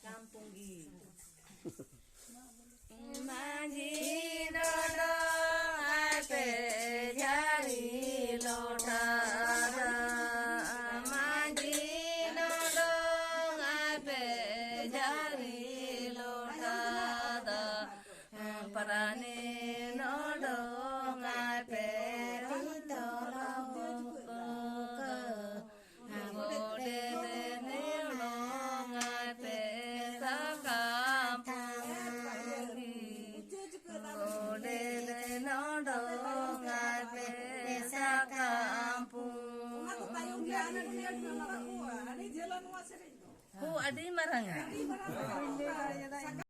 kampung gitu. Manji dodo ape jari lota manji dodo ape jari lota parane dodo ape tolo ngode ne lo ape sakam Adi maranga.